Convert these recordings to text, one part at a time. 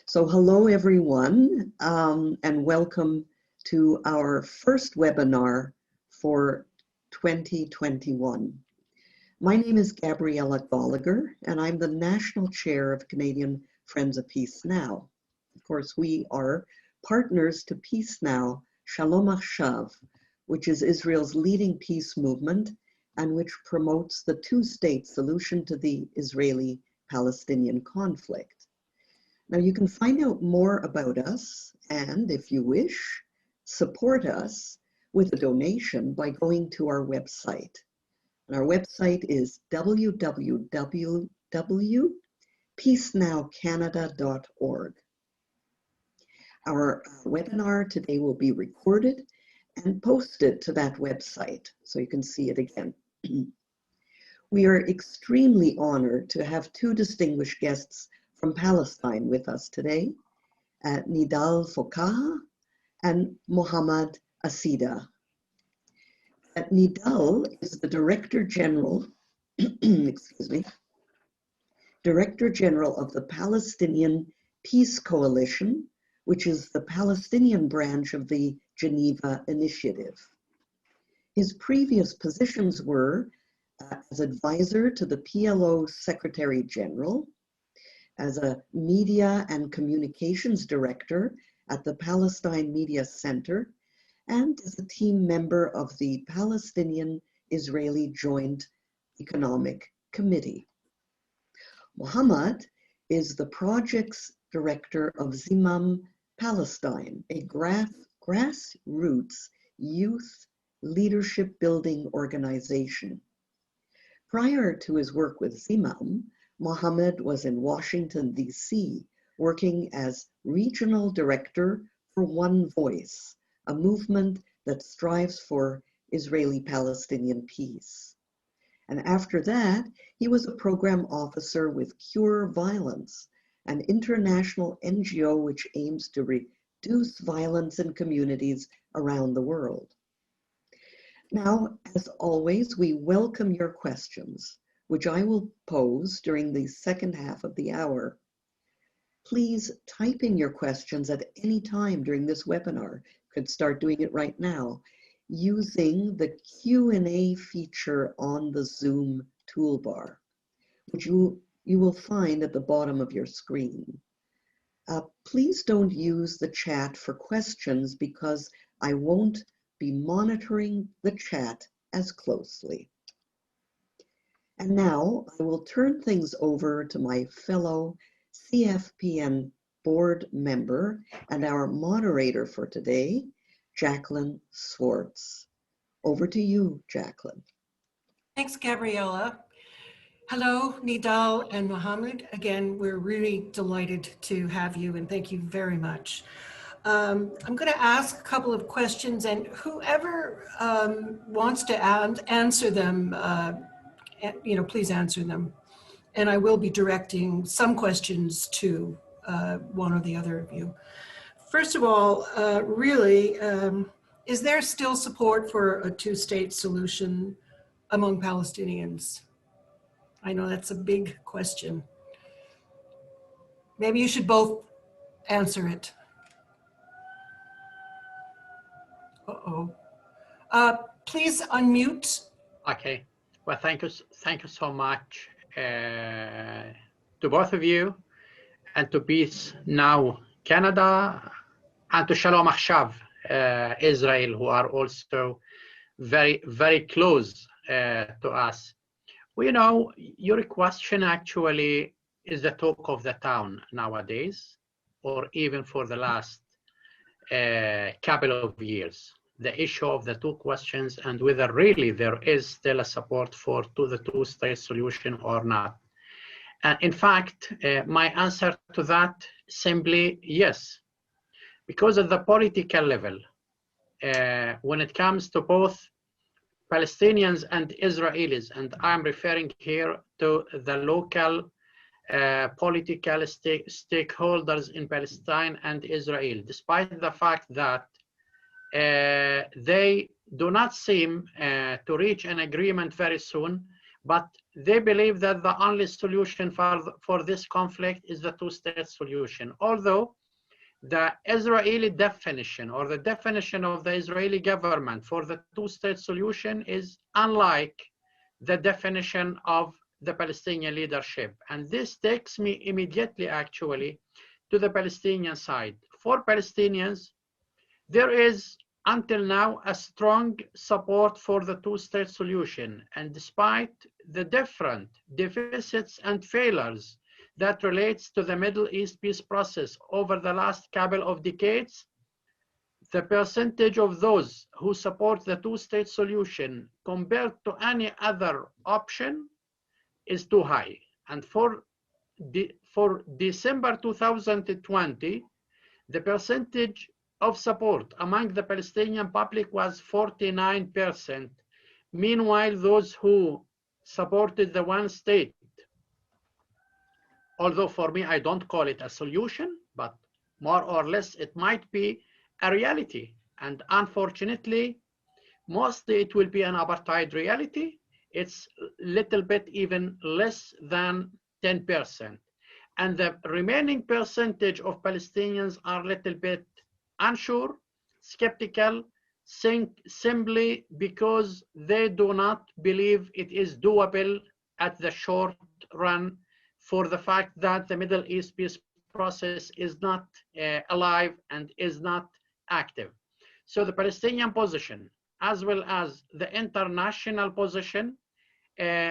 So hello everyone, and welcome to our first webinar for 2021. My name is Gabriella Gallagher, and I'm the National Chair of Canadian Friends of Peace Now. Of course, we are partners to Peace Now, Shalom Achshav, which is Israel's leading peace movement and which promotes the two-state solution to the Israeli-Palestinian conflict. Now you can find out more about us and, if you wish, support us with a donation by going to our website. And our website is www.peacenowcanada.org. Our webinar today will be recorded and posted to that website so you can see it again. We are extremely honored to have two distinguished guests from Palestine with us today, Nidal Foqaha and Mohammad Asideh. Nidal is the Director General, Director General of the Palestinian Peace Coalition, which is the Palestinian branch of the Geneva Initiative. His previous positions were as advisor to the PLO Secretary General, as a Media and Communications Director at the Palestine Media Center, and as a team member of the Palestinian-Israeli Joint Economic Committee. Mohammad is the Projects Director of Zimam Palestine, a grassroots youth leadership building organization. Prior to his work with Zimam, Mohammad was in Washington, D.C., working as Regional Director for One Voice, a movement that strives for Israeli-Palestinian peace. And after that, he was a program officer with Cure Violence, an international NGO which aims to reduce violence in communities around the world. Now, as always, we welcome your questions, which I will pose during the second half of the hour. Please type in your questions at any time during this webinar. You could start doing it right now using the Q&A feature on the Zoom toolbar, which you will find at the bottom of your screen. Please don't use the chat for questions because I won't be monitoring the chat as closely. And now I will turn things over to my fellow CFPN board member and our moderator for today, Jacqueline Swartz. Over to you, Jacqueline. Thanks, Gabriella. Hello, Nidal and Mohammad. Again, we're really delighted to have you, and thank you very much. I'm going to ask a couple of questions, and whoever wants to answer them, please answer them. And I will be directing some questions to one or the other of you. First of all, is there still support for a two-state solution among Palestinians? I know that's a big question. Maybe you should both answer it. Please unmute. Okay. Well, thank you so much to both of you, and to Peace Now Canada, and to Shalom Achshav Israel, who are also very, very close to us. Well, you know, your question actually is the talk of the town nowadays, or even for the last couple of years. The issue of the two questions and whether really there is still a support for the two-state solution or not. In fact, my answer to that simply yes, because at the political level, when it comes to both Palestinians and Israelis, and I'm referring here to the local political stakeholders in Palestine and Israel, despite the fact that they do not seem to reach an agreement very soon, But they believe that the only solution for this conflict is the two-state solution. Although the Israeli definition or the definition of the Israeli government for the two-state solution is unlike the definition of the Palestinian leadership. And this takes me immediately actually to the Palestinian side. For Palestinians, there is until now a strong support for the two-state solution. And despite the different deficits and failures that relates to the Middle East peace process over the last couple of decades, the percentage of those who support the two-state solution compared to any other option is too high. And for December 2020, the percentage of support among the Palestinian public was 49%. Meanwhile, those who supported the one state, although for me, I don't call it a solution, but more or less it might be a reality. And unfortunately, mostly it will be an apartheid reality. It's little bit even less than 10%. And the remaining percentage of Palestinians are little bit unsure, skeptical, simply because they do not believe it is doable at the short run, for the fact that the Middle East peace process is not alive and is not active. So the Palestinian position, as well as the international position,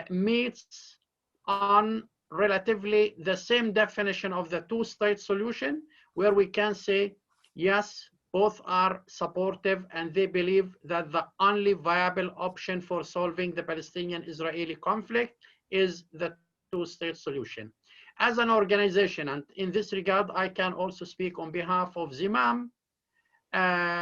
meets on relatively the same definition of the two-state solution, where we can say, yes, both are supportive and they believe that the only viable option for solving the Palestinian-Israeli conflict is the two-state solution. As an organization, and in this regard, I can also speak on behalf of Zimam,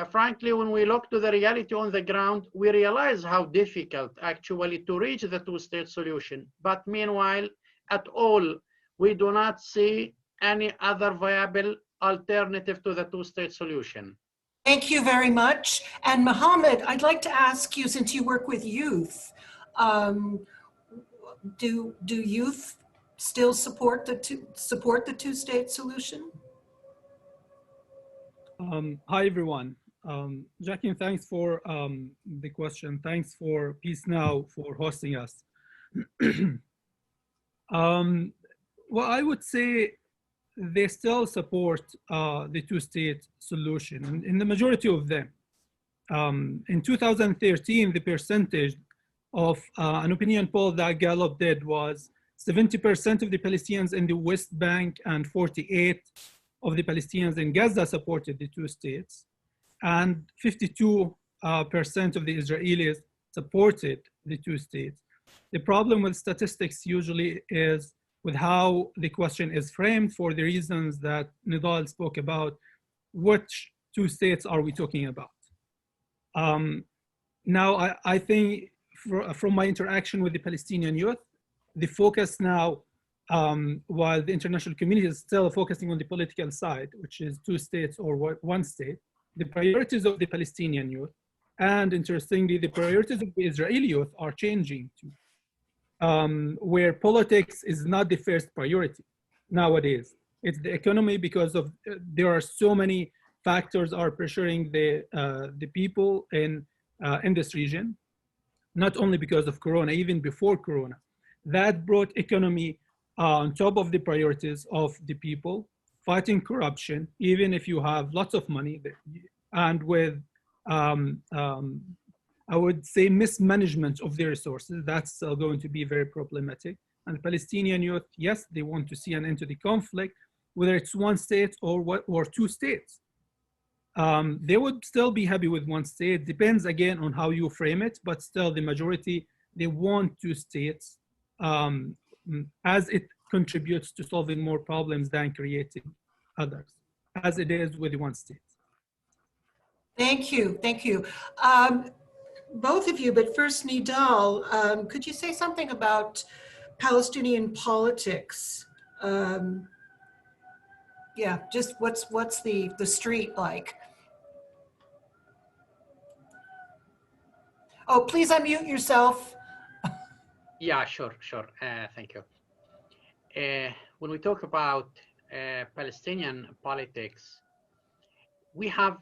frankly, when we look to the reality on the ground, we realize how difficult actually to reach the two-state solution. But meanwhile, at all, we do not see any other viable alternative to the two-state solution. Thank you very much. And Mohammad, I'd like to ask you, since you work with youth, do youth still support the two-state solution? Hi, everyone. Jackie, thanks for the question. Thanks for Peace Now for hosting us. Well, I would say they still support the two-state solution, and in the majority of them. In 2013, the percentage of an opinion poll that Gallup did was 70% of the Palestinians in the West Bank and 48% of the Palestinians in Gaza supported the two states, and 52% of the Israelis supported the two states. The problem with statistics usually is with how the question is framed, for the reasons that Nidal spoke about. Which two states are we talking about? Now, I think from my interaction with the Palestinian youth, the focus now, while the international community is still focusing on the political side, which is two states or one state, the priorities of the Palestinian youth, and interestingly, the priorities of the Israeli youth are changing too. Where politics is not the first priority nowadays. It's the economy, because of there are so many factors are pressuring the people in this region, not only because of Corona, even before Corona. That brought economy on top of the priorities of the people, fighting corruption, even if you have lots of money, and with I would say mismanagement of the resources. That's still going to be very problematic. And the Palestinian youth, yes, they want to see an end to the conflict, whether it's one state or two states. They would still be happy with one state. Depends again on how you frame it, but still the majority, they want two states, as it contributes to solving more problems than creating others, as it is with one state. Thank you, thank you. Both of you, but first Nidal, could you say something about Palestinian politics? Yeah, just what's the street like? Oh, please unmute yourself. Yeah, sure. Thank you. When we talk about Palestinian politics, we have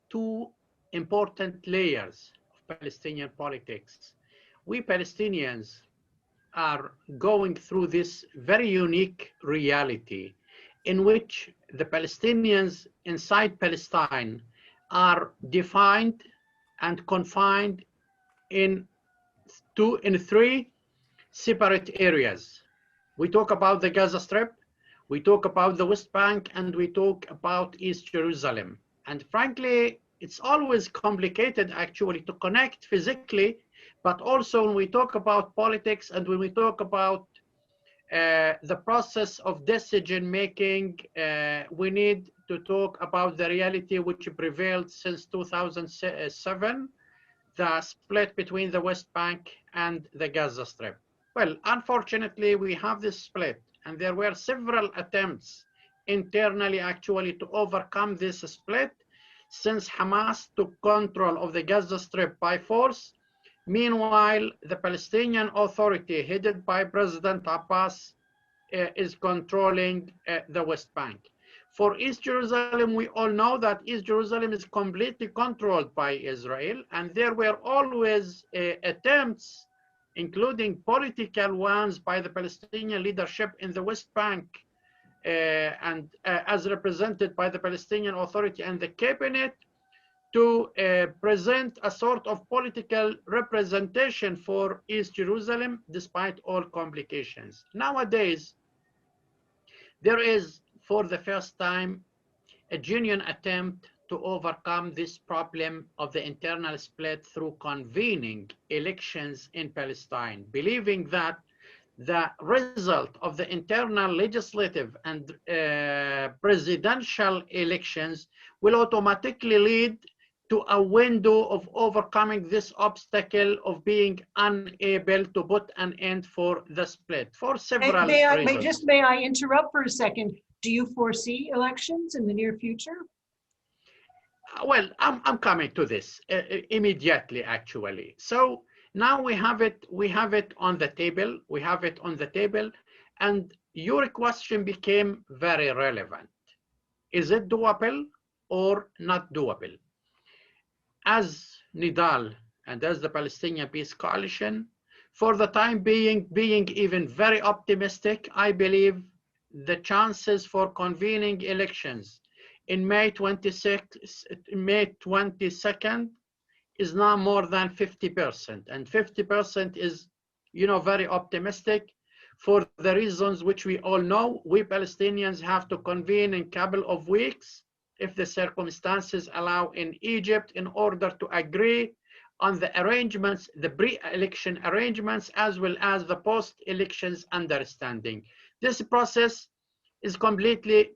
two important layers of Palestinian politics. We Palestinians are going through this very unique reality in which the Palestinians inside Palestine are defined and confined in three separate areas. We talk about the Gaza Strip, we talk about the West Bank, and we talk about East Jerusalem. And frankly, it's always complicated actually to connect physically, but also when we talk about politics and when we talk about the process of decision making, we need to talk about the reality which prevailed since 2007, the split between the West Bank and the Gaza Strip. Well, unfortunately, we have this split, and there were several attempts internally actually to overcome this split since Hamas took control of the Gaza Strip by force. Meanwhile, the Palestinian Authority, headed by President Abbas, is controlling the West Bank. For East Jerusalem, we all know that East Jerusalem is completely controlled by Israel, and there were always attempts, including political ones, by the Palestinian leadership in the West Bank, and as represented by the Palestinian Authority and the cabinet, to present a sort of political representation for East Jerusalem, despite all complications. Nowadays, there is, for the first time, a genuine attempt to overcome this problem of the internal split through convening elections in Palestine, believing that the result of the internal legislative and presidential elections will automatically lead to a window of overcoming this obstacle of being unable to put an end for the split for several reasons. May I interrupt for a second? Do you foresee elections in the near future? Well, I'm coming to this immediately, actually. So now we have it on the table, and your question became very relevant. Is it doable or not doable? As Nidal and as the Palestinian Peace Coalition, for the time being even very optimistic, I believe the chances for convening elections in May 22nd is now more than 50%, and 50% is, very optimistic for the reasons which we all know. We Palestinians have to convene in a couple of weeks, if the circumstances allow, in Egypt, in order to agree on the arrangements, the pre-election arrangements, as well as the post-elections understanding. This process is completely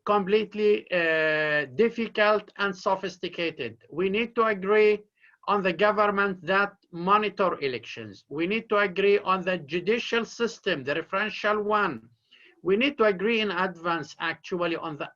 difficult and sophisticated. We need to agree on the government that monitor elections. We need to agree on the judicial system, the referential one. We need to agree in advance, actually, on the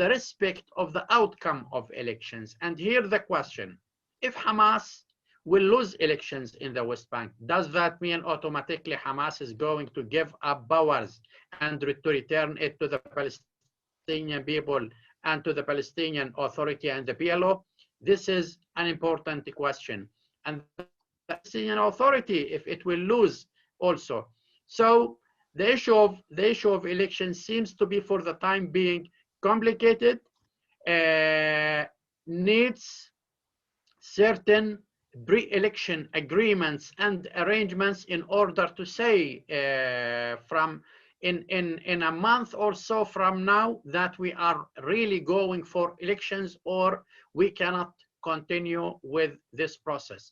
respect of the outcome of elections. And here the question: if Hamas will lose elections in the West Bank, does that mean automatically Hamas is going to give up powers and to return it to the Palestinian people and to the Palestinian Authority and the PLO? This is an important question. And the Palestinian Authority, if it will lose also. So the issue of elections seems to be, for the time being, complicated, needs certain pre-election agreements and arrangements in order to say from in a month or so from now that we are really going for elections, or we cannot continue with this process.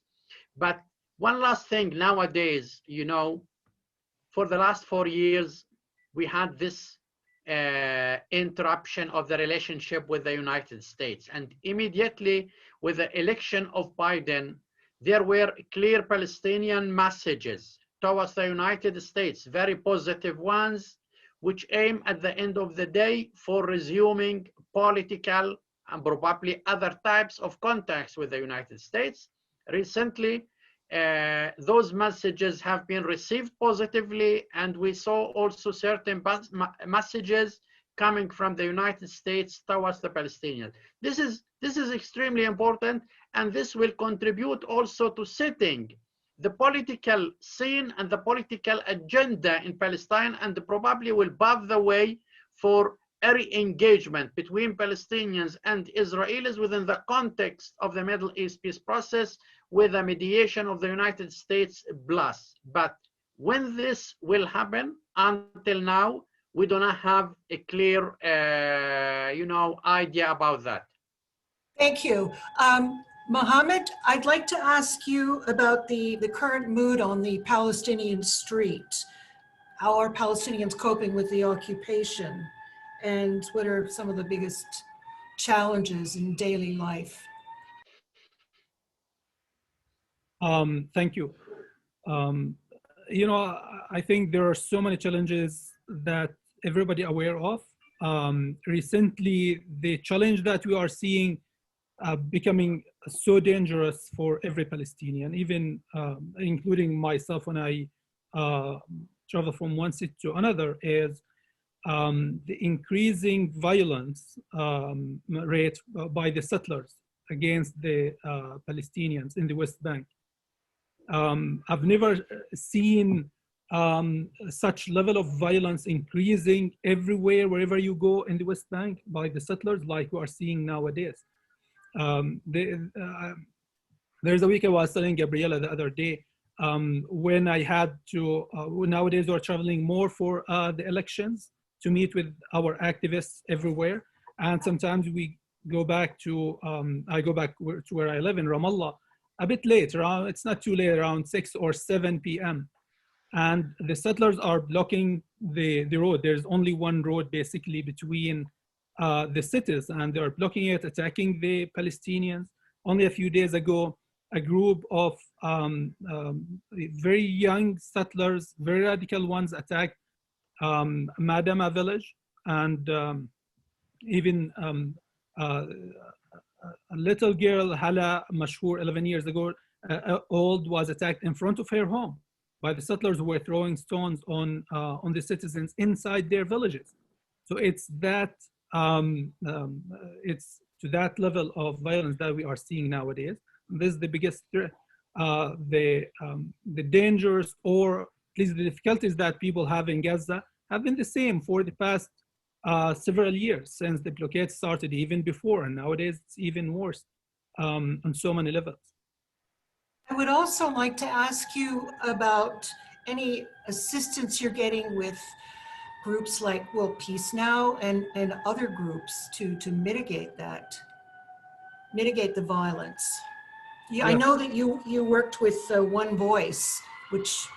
But one last thing, nowadays, for the last 4 years, we had this interruption of the relationship with the United States. And immediately with the election of Biden, there were clear Palestinian messages towards the United States, very positive ones, which aim at the end of the day for resuming political and probably other types of contacts with the United States. Recently, those messages have been received positively, and we saw also certain messages coming from the United States towards the Palestinians. This is extremely important, and this will contribute also to setting the political scene and the political agenda in Palestine, and probably will pave the way for a re-engagement between Palestinians and Israelis within the context of the Middle East peace process, with the mediation of the United States plus. But when this will happen, until now, we do not have a clear, idea about that. Thank you. Mohammad, I'd like to ask you about the current mood on the Palestinian street. How are Palestinians coping with the occupation? And what are some of the biggest challenges in daily life? Thank you. I think there are so many challenges that everybody aware of. Recently, the challenge that we are seeing becoming so dangerous for every Palestinian, even including myself when I travel from one city to another, is the increasing violence rate by the settlers against the Palestinians in the West Bank. I've never seen such level of violence increasing everywhere, wherever you go in the West Bank by the settlers, like we are seeing nowadays. There's a week I was telling Gabriela the other day, when I had to, nowadays we're traveling more for the elections to meet with our activists everywhere. And sometimes we go back to, I go back to where I live in Ramallah a bit late, around, it's not too late, around 6 or 7 p.m. And the settlers are blocking the road. There's only one road basically between the cities, and they're blocking it, attacking the Palestinians. Only a few days ago, a group of very young settlers, very radical ones, attacked Madama village, and even a little girl, Hala Mashhur, 11 years ago, old, was attacked in front of her home by the settlers who were throwing stones on the citizens inside their villages. So it's that it's to that level of violence that we are seeing nowadays. This is the biggest threat. The dangers, or at least the difficulties that people have in Gaza have been the same for the past several years since the blockade started, even before, and nowadays it's even worse on so many levels. I would also like to ask you about any assistance you're getting with groups like, well, Peace Now and other groups to mitigate that, mitigate the violence. Yeah, I know that you worked with One Voice, which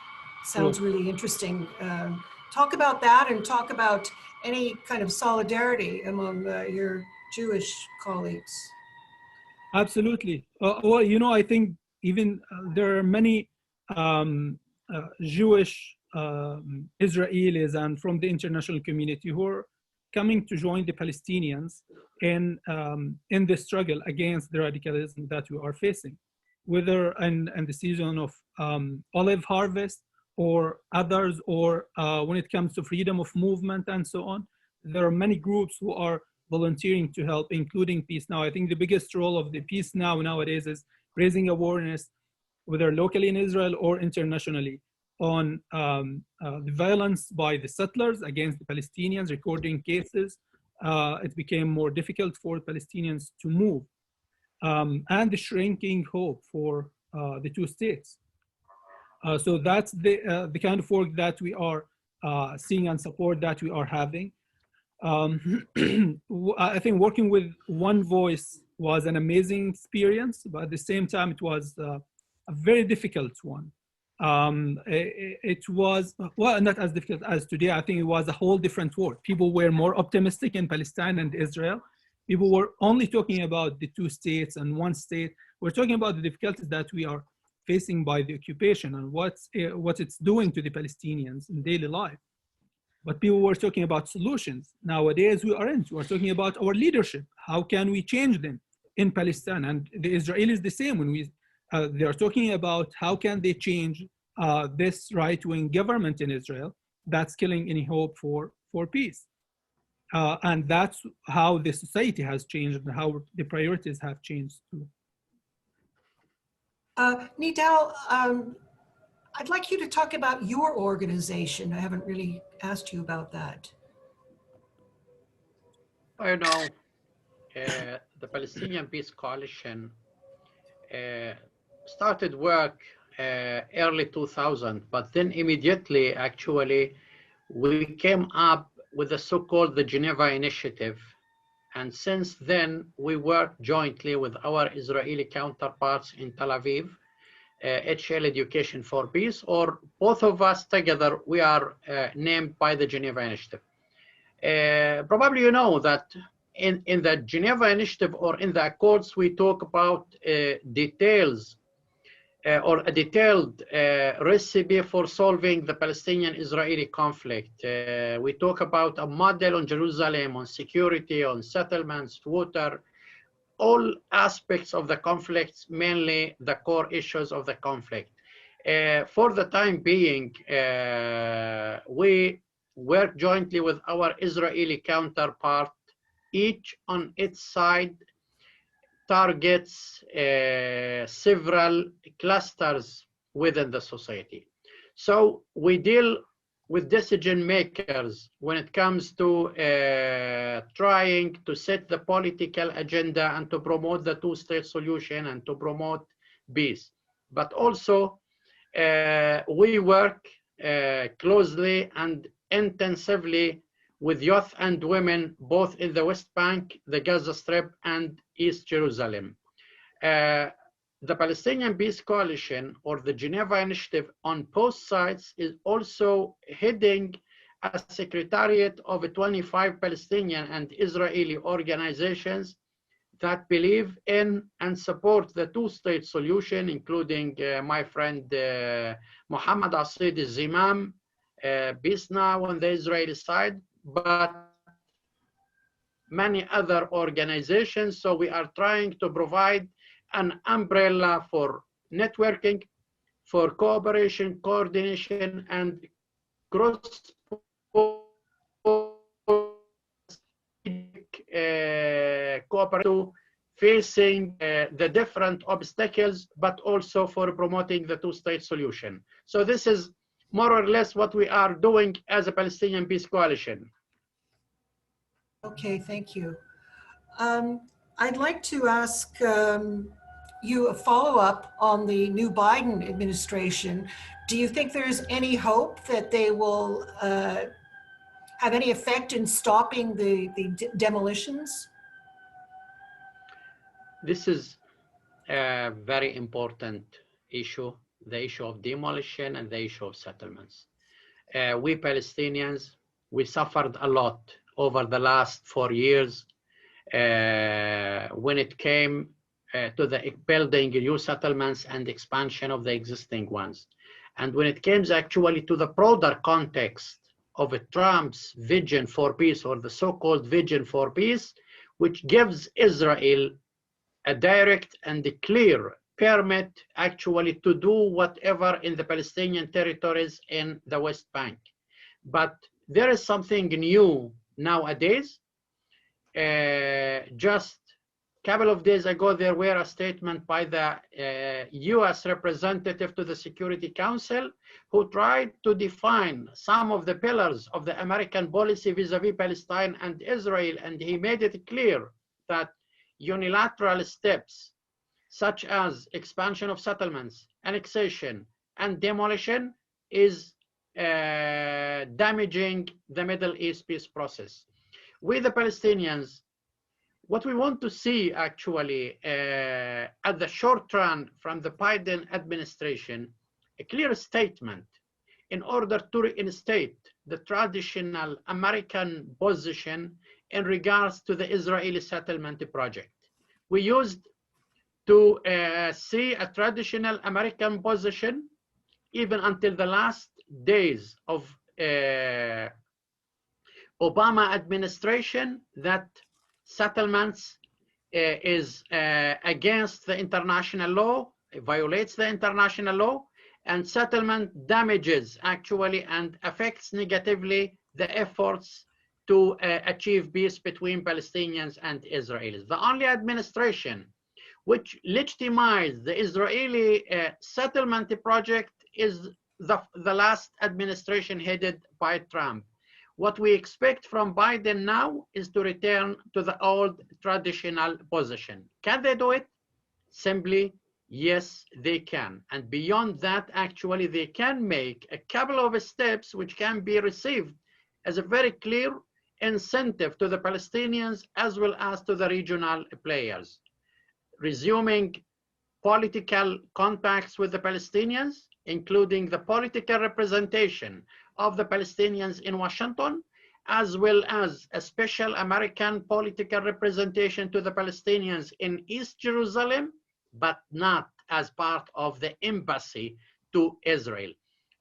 sounds really interesting. Talk about that, and talk about any kind of solidarity among your Jewish colleagues. Absolutely. Well, you know, I think even there are many Jewish Israelis and from the international community who are coming to join the Palestinians in the struggle against the radicalism that we are facing, whether in the season of olive harvest or others, or when it comes to freedom of movement and so on. There are many groups who are volunteering to help, including Peace Now. I think the biggest role of the Peace Now nowadays is raising awareness, whether locally in Israel or internationally, on the violence by the settlers against the Palestinians, recording cases. It became more difficult for Palestinians to move, and the shrinking hope for the two states. So that's the kind of work that we are seeing and support that we are having. I think working with One Voice was an amazing experience, but at the same time, it was a very difficult one. It was, well, not as difficult as today. I think it was a whole different world. People were more optimistic in Palestine and Israel. People were only talking about the two states and one state. We're talking about the difficulties that we are facing by the occupation and what it's doing to the Palestinians in daily life. But people were talking about solutions. Nowadays, we're talking about our leadership. How can we change them in Palestine? And the Israelis the same. When we They are talking about how can they change this right-wing government in Israel that's killing any hope for peace. And that's how the society has changed and how the priorities have changed too. Nidal, I'd like you to talk about your organization. I haven't really asked you about that. You know, the Palestinian Peace Coalition started work early 2000, but then immediately, actually, we came up with the so-called the Geneva Initiative. And since then, we work jointly with our Israeli counterparts in Tel Aviv, HL Education for Peace, or both of us together, we are named by the Geneva Initiative. Probably you know that in the Geneva Initiative or in the Accords, we talk about details or a detailed recipe for solving the Palestinian-Israeli conflict. We talk about a model on Jerusalem, on security, on settlements, water, all aspects of the conflicts, mainly the core issues of the conflict. For the time being, we work jointly with our Israeli counterpart, each on its side targets several clusters within the society. So we deal with decision makers when it comes to trying to set the political agenda and to promote the two-state solution and to promote peace. But also we work closely and intensively with youth and women, both in the West Bank, the Gaza Strip, and East Jerusalem. The Palestinian Peace Coalition, or the Geneva Initiative, on both sides is also heading a secretariat of 25 Palestinian and Israeli organizations that believe in and support the two-state solution, including my friend Mohammad Asideh Zimam, Peace Now on the Israeli side, but many other organizations. So we are trying to provide an umbrella for networking, for cooperation, coordination, and cooperation facing the different obstacles, but also for promoting the two-state solution. So this is more or less what we are doing as a Palestinian Peace Coalition. Okay, thank you. I'd like to ask you a follow-up on the new Biden administration. Do you think there's any hope that they will have any effect in stopping the demolitions? This is a very important issue, the issue of demolition and the issue of settlements. We Palestinians, we suffered a lot over the last 4 years when it came to the building new settlements and expansion of the existing ones. And when it comes actually to the broader context of Trump's vision for peace, or the so-called vision for peace, which gives Israel a direct and a clear permit actually to do whatever in the Palestinian territories in the West Bank. But there is something new nowadays. Just a couple of days ago, there were a statement by the US representative to the Security Council who tried to define some of the pillars of the American policy vis-a-vis Palestine and Israel, and he made it clear that unilateral steps such as expansion of settlements, annexation, and demolition is damaging the Middle East peace process. We, the Palestinians, what we want to see actually at the short run from the Biden administration, a clear statement in order to reinstate the traditional American position in regards to the Israeli settlement project. We used to see a traditional American position even until the last days of Obama administration, that settlements is against the international law, violates the international law, and settlement damages actually and affects negatively the efforts to achieve peace between Palestinians and Israelis. The only administration which legitimized the Israeli settlement project is the last administration headed by Trump. What we expect from Biden now is to return to the old traditional position. Can they do it? Simply, yes, they can. And beyond that, actually, they can make a couple of steps which can be received as a very clear incentive to the Palestinians as well as to the regional players. Resuming political contacts with the Palestinians, including the political representation of the Palestinians in Washington, as well as a special American political representation to the Palestinians in East Jerusalem, but not as part of the embassy to Israel.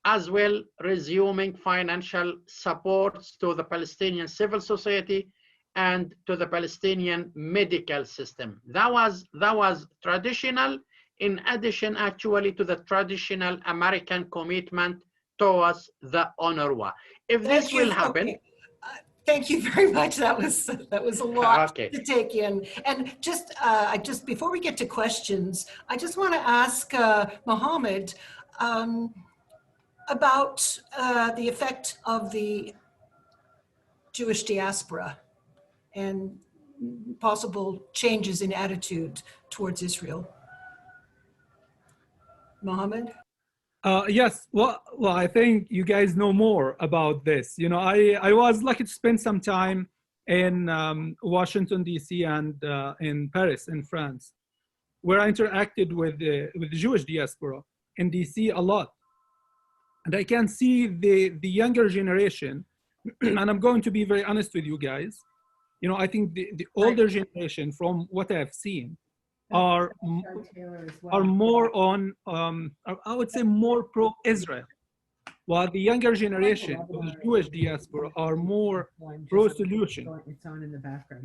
As well, resuming financial supports to the Palestinian civil society and to the Palestinian medical system. That was traditional, in addition actually to the traditional American commitment towards the UNRWA. If this will happen. Okay. Thank you very much. That was a lot to take in. And just before we get to questions, I just want to ask Mohammad about the effect of the Jewish diaspora and possible changes in attitude towards Israel. Mohammad? Yes, well, I think you guys know more about this. You know, I was lucky to spend some time in Washington, D.C. and in Paris, in France, where I interacted with the Jewish diaspora in D.C. a lot. And I can see the younger generation, and I'm going to be very honest with you guys. You know, I think the older generation, from what I've seen, are more on, I would say, more pro-Israel, while the younger generation of the Jewish diaspora are more pro-solution.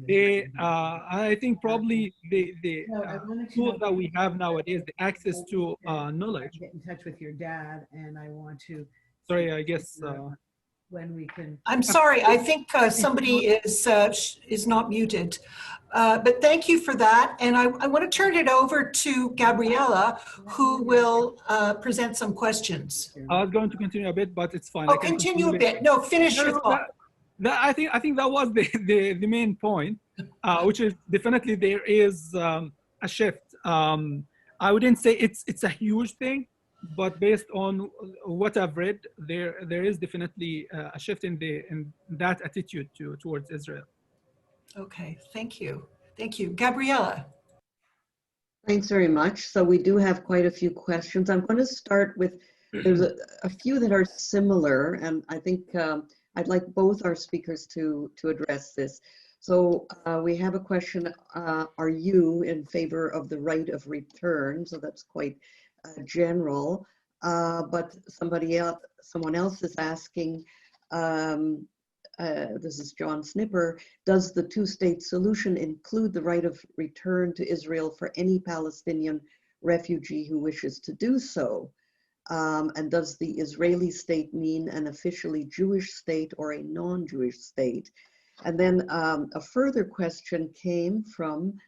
They, I think probably the tool that we have nowadays, the access to knowledge. Get in touch with your dad, and I want to. Sorry, I guess. When we can. I'm sorry, I think somebody is not muted. But thank you for that. And I want to turn it over to Gabriella, who will present some questions. I was going to continue a bit, but it's fine. Oh, continue a bit. No, finish your thought. I think that was the main point, which is definitely there is a shift. I wouldn't say it's a huge thing, but based on what I've read, there is definitely a shift in that attitude towards Israel. Okay, thank you. Thank you. Gabriella. Thanks very much. So we do have quite a few questions. I'm going to start with, there's a few that are similar, and I think I'd like both our speakers to address this. So we have a question, are you in favor of the right of return? So that's quite general, but someone else is asking, this is John Snipper, does the two-state solution include the right of return to Israel for any Palestinian refugee who wishes to do so? And does the Israeli state mean an officially Jewish state or a non-Jewish state? And then a further question came from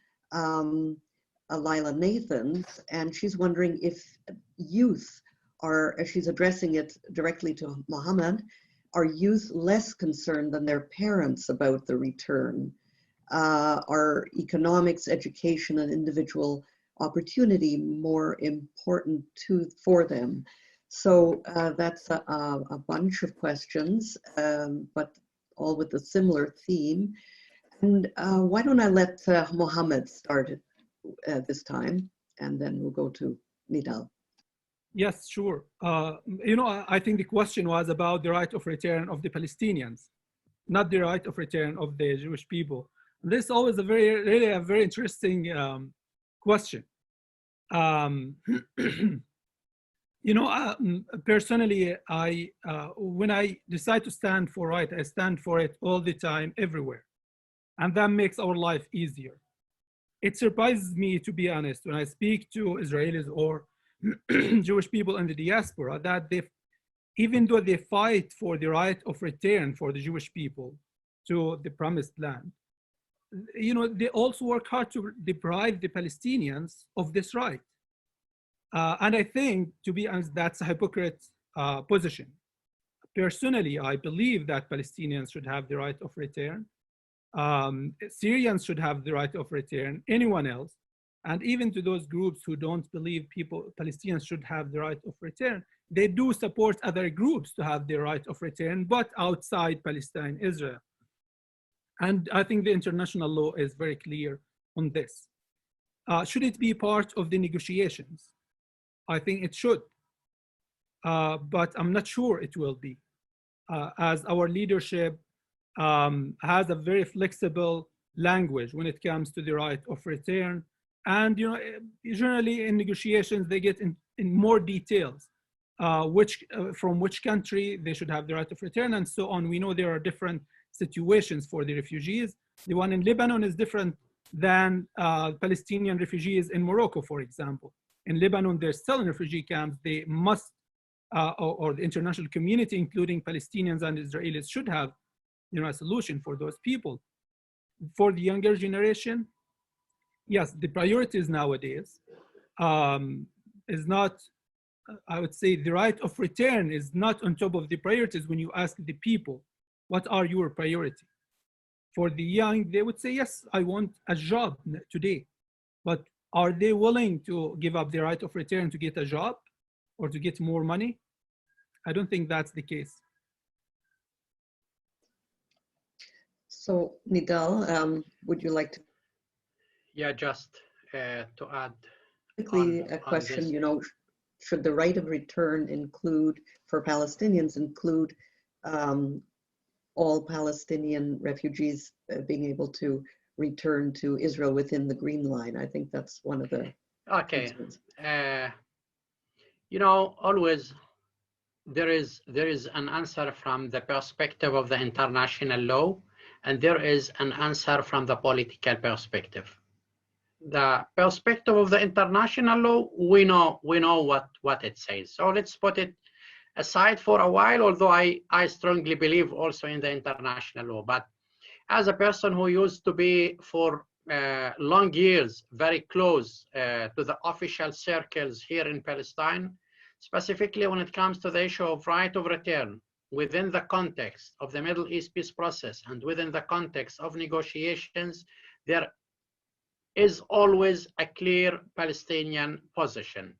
Lila Nathans, and she's wondering if youth are, she's addressing it directly to Mohammad, are youth less concerned than their parents about the return? Are economics, education, and individual opportunity more important for them? So that's a bunch of questions, but all with a similar theme. And why don't I let Mohammad start this time, and then we'll go to Nidal. Yes, sure. You know, I think the question was about the right of return of the Palestinians, not the right of return of the Jewish people. This is always really a very interesting question. You know, personally, when I decide to stand for right, I stand for it all the time, everywhere. And that makes our life easier. it surprises me, to be honest, when I speak to Israelis or Jewish people in the diaspora, that even though they fight for the right of return for the Jewish people to the promised land, you know, they also work hard to deprive the Palestinians of this right. And I think, to be honest, that's a hypocrite position. Personally, I believe that Palestinians should have the right of return. Syrians should have the right of return, anyone else. And even to those groups who don't believe Palestinians should have the right of return, they do support other groups to have the right of return, but outside Palestine, Israel. And I think the international law is very clear on this. Should it be part of the negotiations? I think it should, but I'm not sure it will be, as our leadership has a very flexible language when it comes to the right of return. And you know, generally in negotiations, they get in more details, from which country they should have the right of return and so on. We know there are different situations for the refugees. The one in Lebanon is different than Palestinian refugees in Morocco, for example. In Lebanon, they're still in refugee camps. They must, or the international community, including Palestinians and Israelis, should have, you know, a solution for those people. For the younger generation, yes, the priorities nowadays is not, I would say the right of return is not on top of the priorities when you ask the people, what are your priority? For the young, they would say, yes, I want a job today. But are they willing to give up the right of return to get a job or to get more money? I don't think that's the case. So Nidal, would you like to? Yeah, just to add Quickly, a question, this. you know, should the right of return include, for Palestinians, include all Palestinian refugees being able to return to Israel within the Green Line? I think that's one of the concerns. You know, always there is an answer from the perspective of the international law, and there is an answer from the political perspective. The perspective of the international law, we know what it says. So let's put it aside for a while, although I strongly believe also in the international law. But as a person who used to be for long years very close to the official circles here in Palestine, specifically when it comes to the issue of right of return within the context of the Middle East peace process and within the context of negotiations, there is always a clear Palestinian position.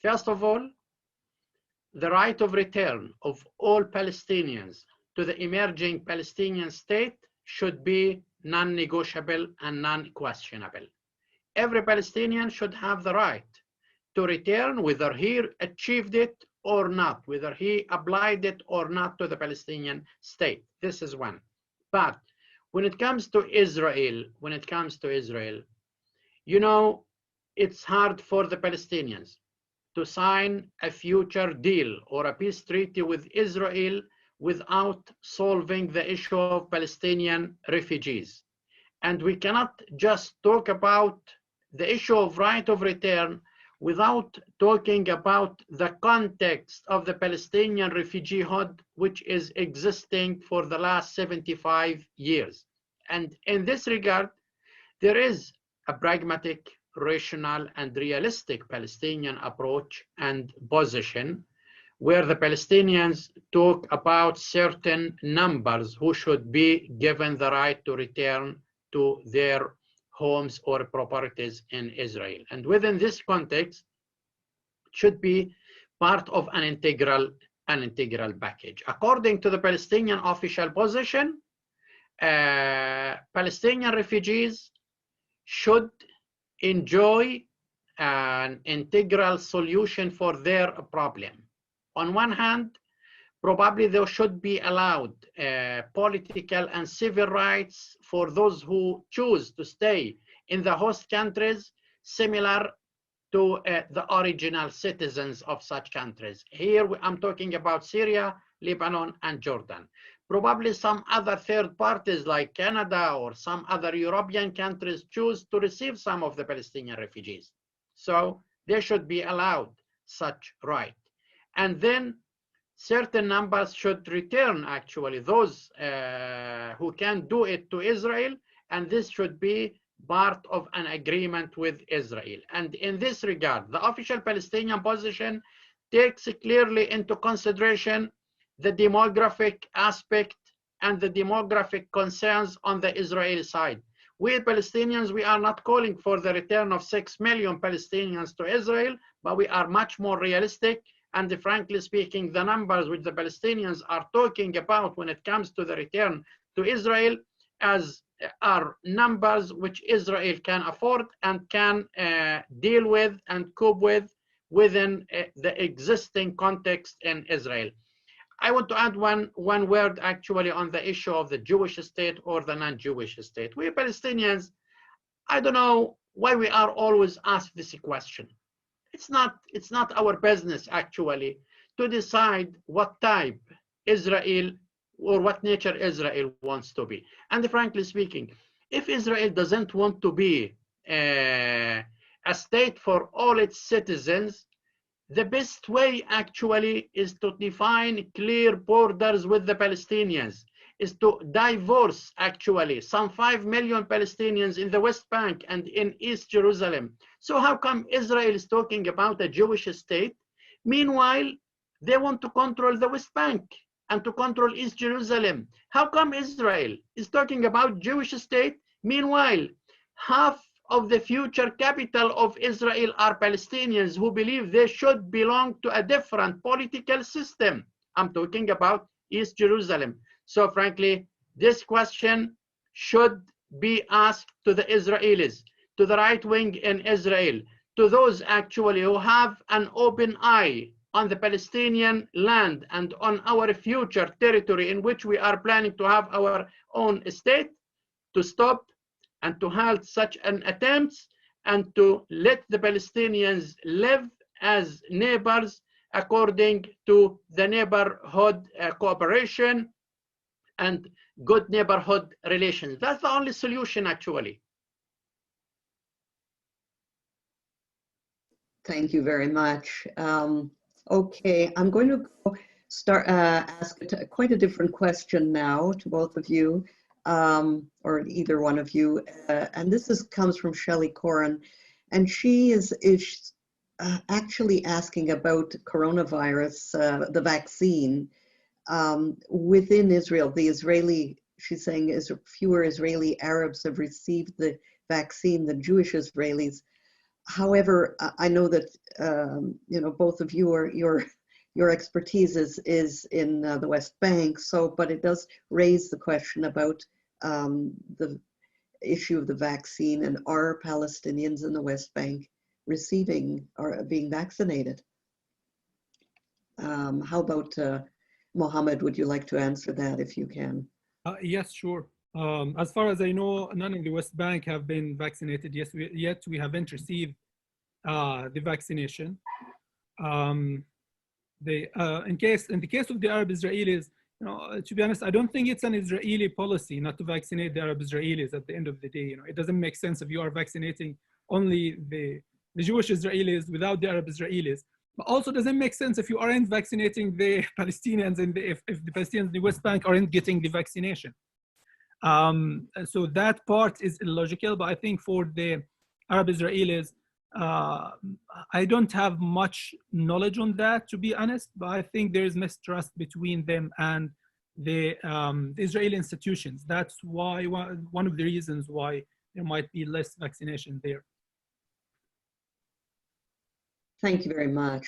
First of all, the right of return of all Palestinians to the emerging Palestinian state should be non-negotiable and non-questionable. Every Palestinian should have the right to return, whether he achieved it or not, whether he applied it or not to the Palestinian state. This is one. But when it comes to Israel, you know, it's hard for the Palestinians to sign a future deal or a peace treaty with Israel without solving the issue of Palestinian refugees. And we cannot just talk about the issue of right of return without talking about the context of the Palestinian refugeehood, which is existing for the last 75 years. And in this regard, there is a pragmatic, rational, and realistic Palestinian approach and position, where the Palestinians talk about certain numbers who should be given the right to return to their homes or properties in Israel. And within this context, it should be part of an integral package. According to the Palestinian official position, Palestinian refugees should enjoy an integral solution for their problem. On one hand, probably there should be allowed political and civil rights for those who choose to stay in the host countries, similar to the original citizens of such countries. Here I'm talking about Syria, Lebanon, and Jordan. probably some other third parties like Canada or some other European countries choose to receive some of the Palestinian refugees. So they should be allowed such right. And then certain numbers should return, actually, those who can do it to Israel, and this should be part of an agreement with Israel. And in this regard, the official Palestinian position takes clearly into consideration the demographic aspect and the demographic concerns on the Israeli side. We Palestinians, we are not calling for the return of 6 million Palestinians to Israel, but we are much more realistic. And frankly speaking, the numbers which the Palestinians are talking about when it comes to the return to Israel are numbers which Israel can afford and can deal with and cope with within the existing context in Israel. I want to add one word actually on the issue of the Jewish state or the non-Jewish state. We Palestinians, I don't know why we are always asked this question. It's not our business actually to decide what type Israel or what nature Israel wants to be. And frankly speaking, if Israel doesn't want to be a state for all its citizens, the best way actually is to define clear borders with the Palestinians, is to divorce actually some 5 million Palestinians in the West Bank and in East Jerusalem. So how come Israel is talking about a Jewish state? Meanwhile, they want to control the West Bank and to control East Jerusalem. How come Israel is talking about Jewish state? Meanwhile, half of the future capital of Israel are Palestinians who believe they should belong to a different political system. I'm talking about East Jerusalem. So frankly, this question should be asked to the Israelis, to the right wing in Israel, to those actually who have an open eye on the Palestinian land and on our future territory in which we are planning to have our own state, to stop and to halt such an attempt and to let the Palestinians live as neighbors according to the neighborhood cooperation and good neighborhood relations. That's the only solution actually. Thank you very much. Okay, I'm going to start ask quite a different question now to both of you, or either one of you. And this comes from Shelley Corin, and she is actually asking about coronavirus, the vaccine within Israel. She's saying fewer Israeli Arabs have received the vaccine than Jewish Israelis. However, I know that both of you are your expertise is in the West Bank. But it does raise the question about the issue of the vaccine, and are Palestinians in the West Bank receiving or being vaccinated? How about Mohammad? Would you like to answer that if you can? Yes, sure. As far as I know, none in the West Bank have been vaccinated. Yes, yet we haven't received the vaccination. In the case of the Arab Israelis, to be honest, I don't think it's an Israeli policy not to vaccinate the Arab Israelis. At the end of the day, it doesn't make sense if you are vaccinating only the Jewish Israelis without the Arab Israelis. But also doesn't make sense if you aren't vaccinating the Palestinians and if the Palestinians in the West Bank aren't getting the vaccination. So that part is illogical, but I think for the Arab Israelis, I don't have much knowledge on that, to be honest, but I think there is mistrust between them and the Israeli institutions. That's why one of the reasons why there might be less vaccination there. Thank you very much.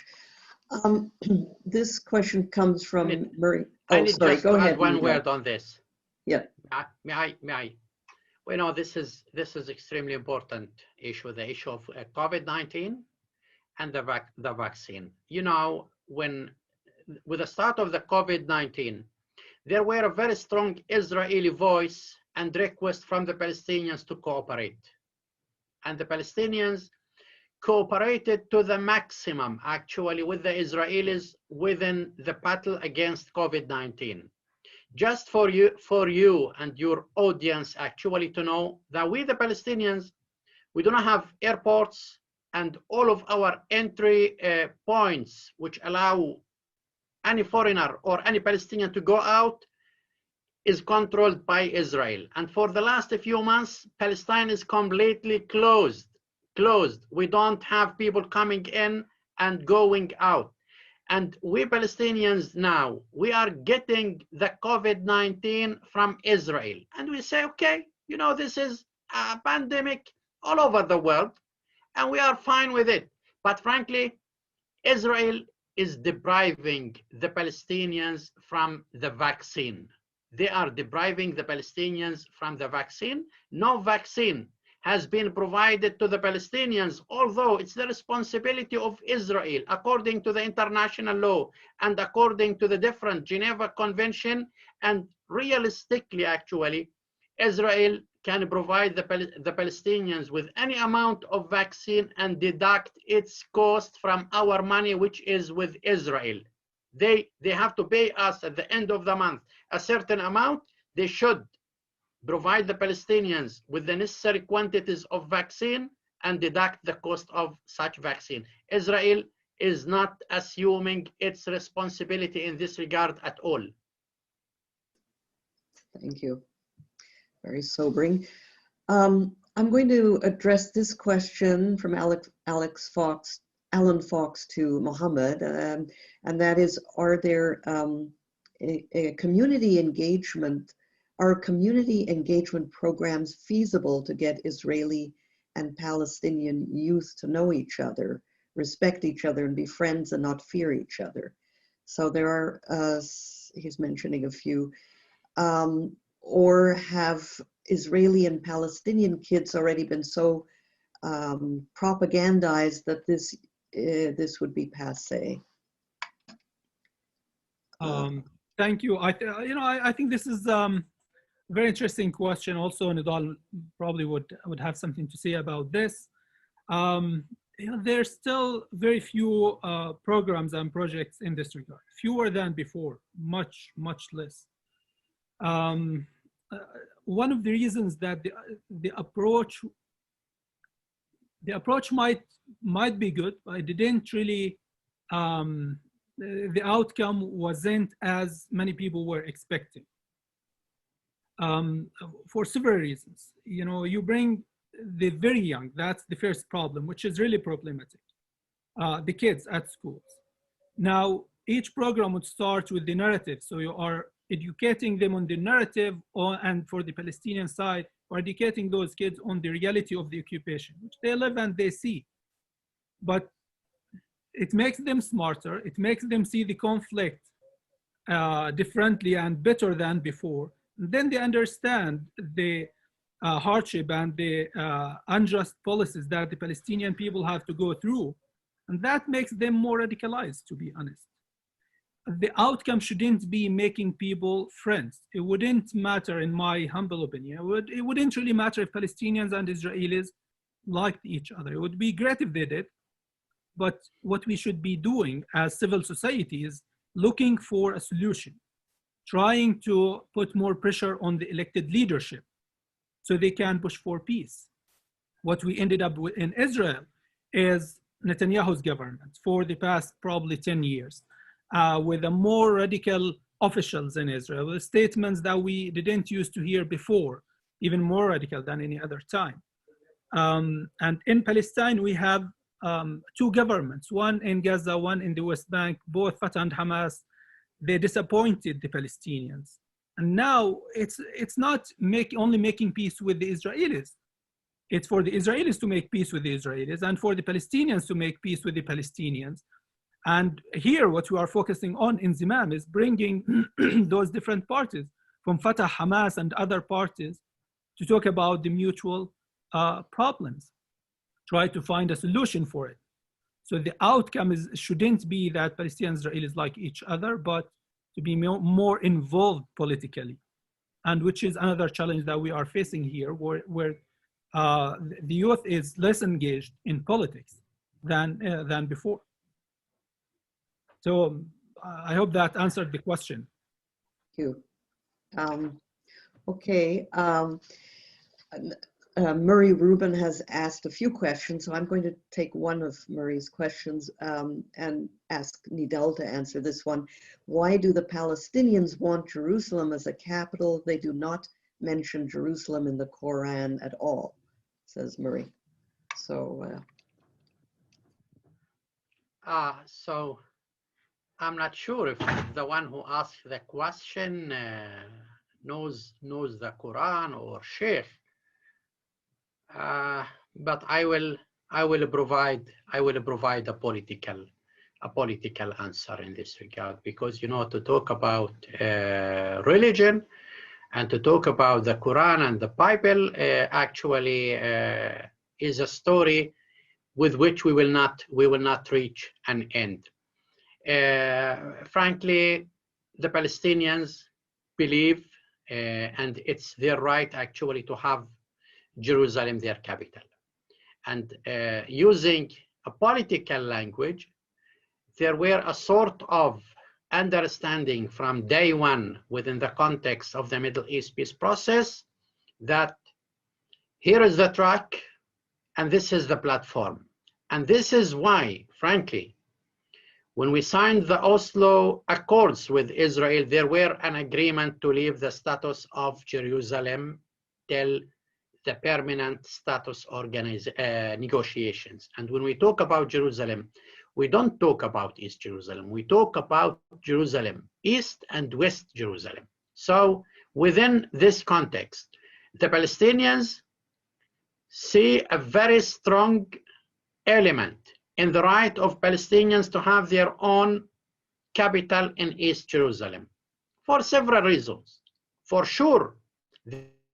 This question comes from Murray. I need sorry, just go to ahead. add one word on this. Yeah. May I? Well, this is extremely important issue, the issue of COVID-19 and the vaccine. With the start of the COVID-19, there were a very strong Israeli voice and request from the Palestinians to cooperate. And the Palestinians cooperated to the maximum, actually, with the Israelis within the battle against COVID-19. just for you and your audience actually to know that we, the Palestinians, we do not have airports, and all of our entry points which allow any foreigner or any Palestinian to go out is controlled by Israel. And for the last few months, Palestine is completely closed. We don't have people coming in and going out. And we Palestinians now, we are getting the COVID-19 from Israel. And we say, okay, you know, this is a pandemic all over the world, and we are fine with it. But frankly, Israel is depriving the Palestinians from the vaccine. They are depriving the Palestinians from the vaccine. No vaccine has been provided to the Palestinians, although it's the responsibility of Israel, according to the international law and according to the different Geneva Convention. And realistically, actually, Israel can provide the Palestinians with any amount of vaccine and deduct its cost from our money, which is with Israel. They have to pay us at the end of the month a certain amount. They should provide the Palestinians with the necessary quantities of vaccine and deduct the cost of such vaccine. Israel is not assuming its responsibility in this regard at all. Thank you. Very sobering. I'm going to address this question from Alan Fox to Mohammad, and that is, are there a community engagement, are community engagement programs feasible to get Israeli and Palestinian youth to know each other, respect each other, and be friends and not fear each other? So there are, he's mentioning a few. Or have Israeli and Palestinian kids already been so propagandized that this would be passé? Thank you. I think this is a very interesting question. Also, Nidal probably would have something to say about this. There's still very few programs and projects in this regard, fewer than before, much less. One of the reasons that the approach might be good, but it didn't really, the outcome wasn't as many people were expecting, for several reasons. You know, you bring the very young, that's the first problem, which is really problematic, the kids at schools. Now, each program would start with the narrative, so you are educating them on the narrative, and for the Palestinian side, or educating those kids on the reality of the occupation, which they live and they see. But it makes them smarter, it makes them see the conflict differently and better than before. And then they understand the hardship and the unjust policies that the Palestinian people have to go through. And that makes them more radicalized, to be honest. The outcome shouldn't be making people friends. It wouldn't matter, in my humble opinion. It wouldn't really matter if Palestinians and Israelis liked each other. It would be great if they did. But what we should be doing as civil society is looking for a solution, trying to put more pressure on the elected leadership so they can push for peace. What we ended up with in Israel is Netanyahu's government for the past probably 10 years. With a more radical officials in Israel, with statements that we didn't used to hear before, even more radical than any other time. And in Palestine, we have two governments, one in Gaza, one in the West Bank, both Fatah and Hamas. They disappointed the Palestinians. And now it's not only making peace with the Israelis. It's for the Israelis to make peace with the Israelis and for the Palestinians to make peace with the Palestinians. And here, what we are focusing on in Zimam is bringing those different parties from Fatah, Hamas, and other parties to talk about the mutual problems, try to find a solution for it. So the outcome shouldn't be that Palestinians and Israelis like each other, but to be more involved politically, and which is another challenge that we are facing here, where the youth is less engaged in politics than before. So I hope that answered the question. Thank you. Okay. Murray Rubin has asked a few questions, so I'm going to take one of Murray's questions and ask Nidal to answer this one. Why do the Palestinians want Jerusalem as a capital? They do not mention Jerusalem in the Quran at all, says Murray. So, so I'm not sure if the one who asked the question knows the Quran or Sheikh. But I will provide a political answer in this regard, because to talk about religion and to talk about the Quran and the Bible actually is a story with which we will not reach an end. Frankly, the Palestinians believe, and it's their right actually to have Jerusalem their capital. And using a political language, there were a sort of understanding from day one within the context of the Middle East peace process that here is the track and this is the platform. And this is why, frankly, when we signed the Oslo Accords with Israel, there were an agreement to leave the status of Jerusalem till the permanent status negotiations. And when we talk about Jerusalem, we don't talk about East Jerusalem. We talk about Jerusalem, East and West Jerusalem. So within this context, the Palestinians see a very strong element in the right of Palestinians to have their own capital in East Jerusalem for several reasons. For sure,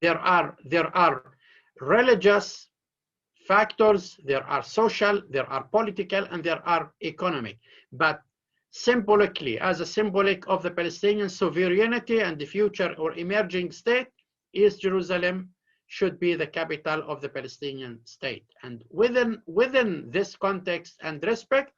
there are religious factors, there are social, there are political, and there are economic. But symbolically, as a symbolic of the Palestinian sovereignty and the future or emerging state, East Jerusalem should be the capital of the Palestinian state. And within this context and respect,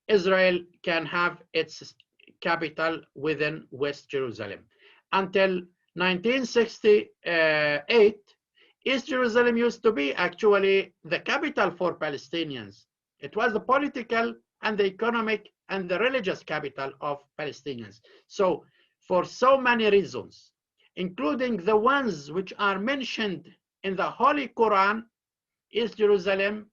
Israel can have its capital within West Jerusalem. Until 1968, East Jerusalem used to be actually the capital for Palestinians. It was the political and the economic and the religious capital of Palestinians. So for so many reasons, including the ones which are mentioned in the Holy Quran, East Jerusalem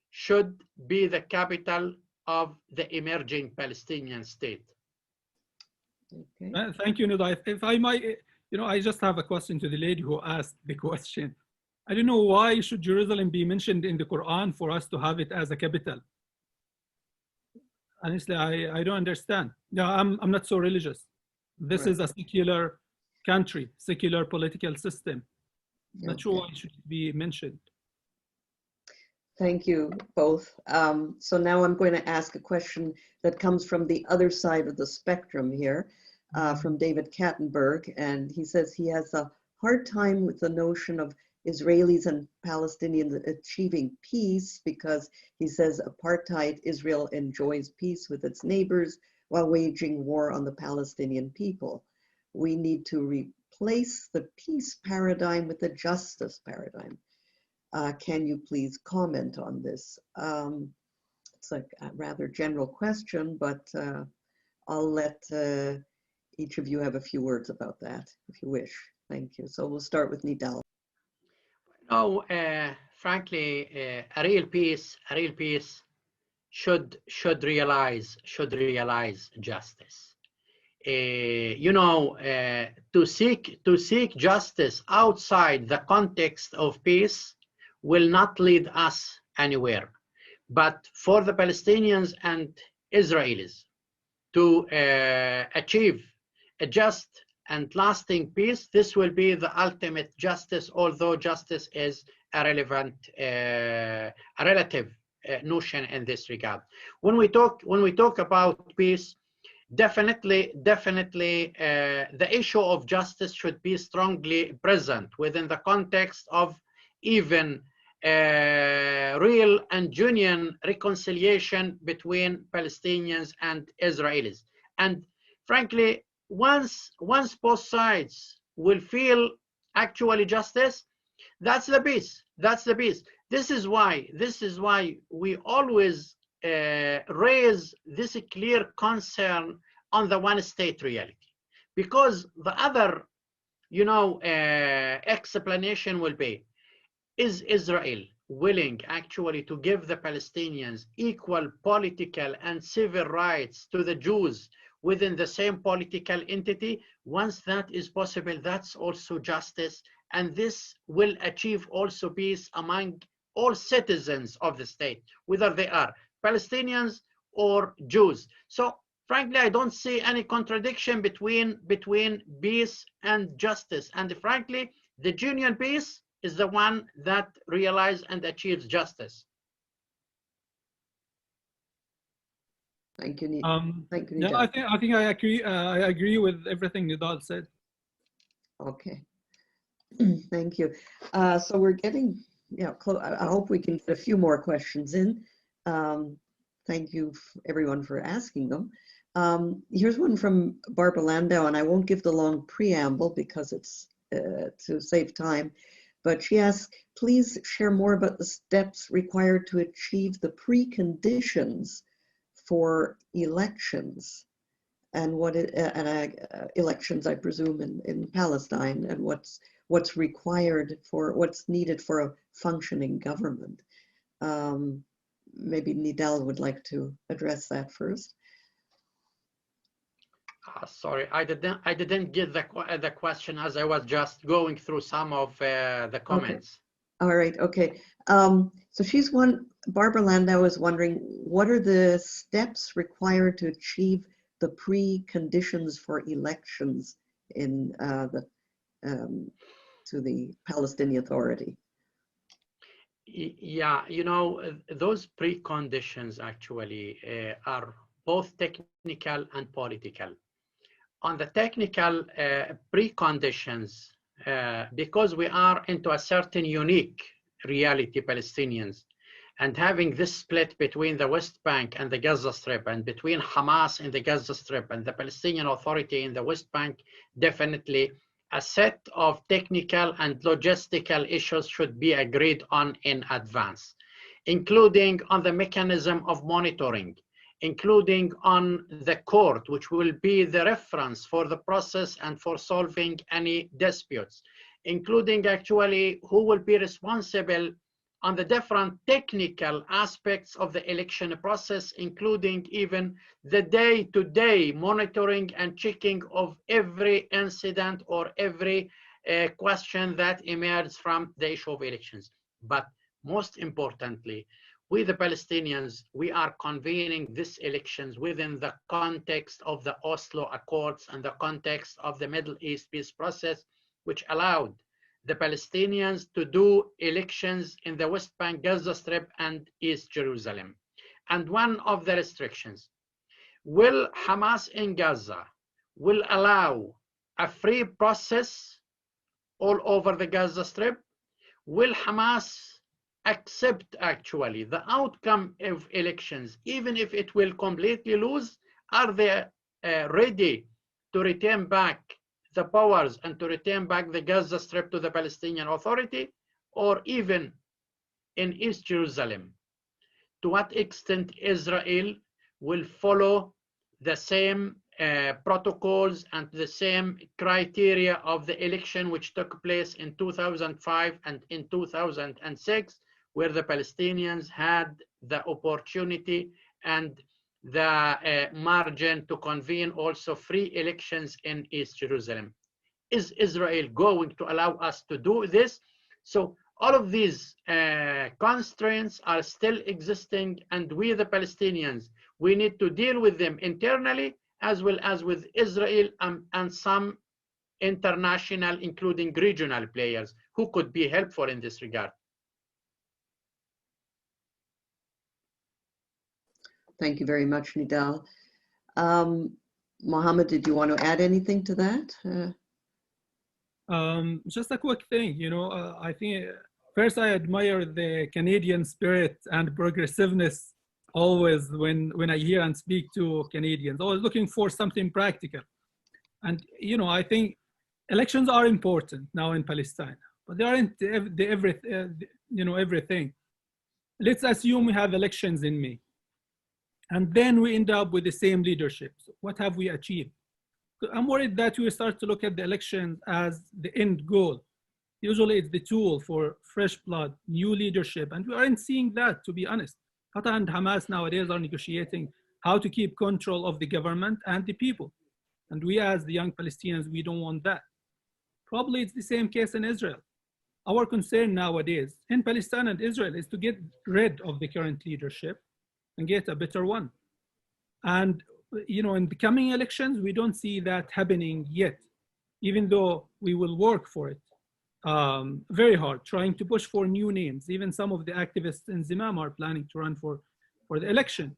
should be the capital of the emerging Palestinian state. okay. Thank you, Nidal. If I might, I just have a question to the lady who asked the question. I don't know why should Jerusalem be mentioned in the Quran for us to have it as a capital? Honestly, I don't understand. No, I'm not so religious. This Right. is a secular country, secular political system. Not sure why it should be mentioned. Thank you both. So now I'm going to ask a question that comes from the other side of the spectrum here, from David Kattenberg. And he says he has a hard time with the notion of Israelis and Palestinians achieving peace because he says apartheid Israel enjoys peace with its neighbors while waging war on the Palestinian people. We need to replace the peace paradigm with the justice paradigm. Can you please comment on this? It's a rather general question, but I'll let each of you have a few words about that, if you wish. Thank you. So we'll start with Nidal. No, frankly, a real peace should realize justice. To seek justice outside the context of peace will not lead us anywhere. But for the Palestinians and Israelis to achieve a just and lasting peace, this will be the ultimate justice, although justice is a relative notion in this regard. When we talk about peace, definitely the issue of justice should be strongly present within the context of even real and genuine reconciliation between Palestinians and Israelis. And frankly, once both sides will feel actually justice, that's the peace. That's the peace. This is why we always raise this clear concern on the one-state reality, because the other, explanation will be: is Israel willing actually to give the Palestinians equal political and civil rights to the Jews within the same political entity? Once that is possible, that's also justice, and this will achieve also peace among all citizens of the state, whether they are Palestinians or Jews. So frankly, I don't see any contradiction between peace and justice. And frankly, the genuine peace is the one that realizes and achieves justice. Thank you, thank you, Yeah, Nidal. I think I agree with everything Nidal said. Okay, thank you. So we're getting, I hope we can get a few more questions in. Thank you everyone for asking them. Here's one from Barbara Landau, and I won't give the long preamble because it's to save time, but she asks, please share more about the steps required to achieve the preconditions for elections, and elections, I presume, in Palestine, and what's required for, what's needed for a functioning government. Maybe Nidal would like to address that first. Sorry, I didn't get the question, as I was just going through some of the comments. Okay. All right. Okay. So Barbara Landau is wondering, what are the steps required to achieve the preconditions for elections in to the Palestinian Authority? Yeah, those preconditions actually are both technical and political. On the technical preconditions, because we are into a certain unique reality, Palestinians, and having this split between the West Bank and the Gaza Strip, and between Hamas in the Gaza Strip and the Palestinian Authority in the West Bank, definitely a set of technical and logistical issues should be agreed on in advance, including on the mechanism of monitoring, including on the court, which will be the reference for the process and for solving any disputes, including actually who will be responsible on the different technical aspects of the election process, including even the day-to-day monitoring and checking of every incident or every question that emerges from the issue of elections. But most importantly, we the Palestinians, we are convening these elections within the context of the Oslo Accords and the context of the Middle East peace process, which allowed the Palestinians to do elections in the West Bank, Gaza Strip, and East Jerusalem. And one of the restrictions, will Hamas in Gaza will allow a free process all over the Gaza Strip? Will Hamas accept actually the outcome of elections, even if it will completely lose? Are they ready to return back the powers and to return back the Gaza Strip to the Palestinian Authority, or even in East Jerusalem? To what extent Israel will follow the same protocols and the same criteria of the election which took place in 2005 and in 2006, where the Palestinians had the opportunity and the margin to convene also free elections in East Jerusalem? Is Israel going to allow us to do this? So all of these constraints are still existing, and we the Palestinians, we need to deal with them internally as well as with Israel and some international, including regional players who could be helpful in this regard. Thank you very much, Nidal. Mohammad, did you want to add anything to that? Just a quick thing, I think first I admire the Canadian spirit and progressiveness always when I hear and speak to Canadians, always looking for something practical. And, you know, I think elections are important now in Palestine, but they aren't everything. Let's assume we have elections in May, and then we end up with the same leadership. So what have we achieved? I'm worried that we start to look at the elections as the end goal. Usually it's the tool for fresh blood, new leadership, and we aren't seeing that, to be honest. Fatah and Hamas nowadays are negotiating how to keep control of the government and the people. And we as the young Palestinians, we don't want that. Probably it's the same case in Israel. Our concern nowadays in Palestine and Israel is to get rid of the current leadership and get a better one. And, you know, in the coming elections, we don't see that happening yet, even though we will work for it very hard, trying to push for new names. Even some of the activists in Zimam are planning to run for the election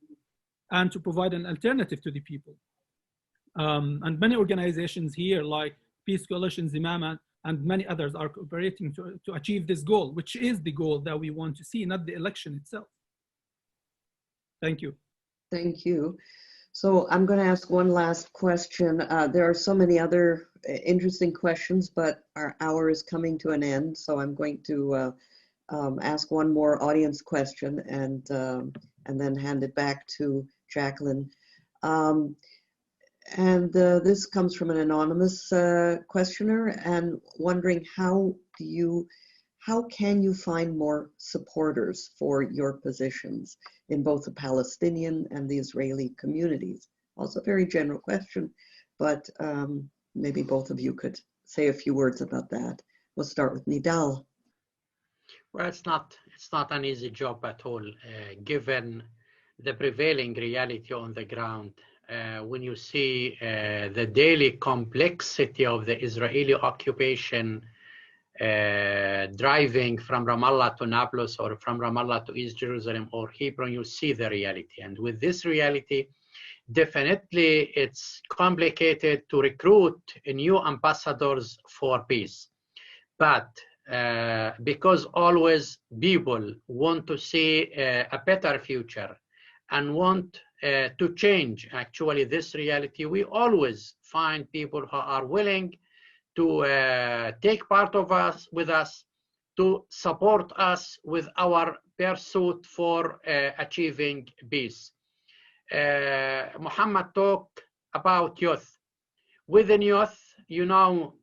and to provide an alternative to the people. And many organizations here, like Peace Coalition Zimam and many others, are cooperating to achieve this goal, which is the goal that we want to see, not the election itself. Thank you. Thank you. So I'm going to ask one last question. There are so many other interesting questions, but our hour is coming to an end. So I'm going to ask one more audience question and then hand it back to Jacqueline. This comes from an anonymous questioner and wondering how can you find more supporters for your positions in both the Palestinian and the Israeli communities? Also a very general question, but maybe both of you could say a few words about that. We'll start with Nidal. Well, it's not an easy job at all, given the prevailing reality on the ground. When you see the daily complexity of the Israeli occupation, driving from Ramallah to Nablus or from Ramallah to East Jerusalem or Hebron, you see the reality. And with this reality, definitely it's complicated to recruit new ambassadors for peace. But because always people want to see a better future and want to change actually this reality, we always find people who are willing to take part of us with us, to support us with our pursuit for achieving peace. Mohammad talked about youth. Within youth, you know,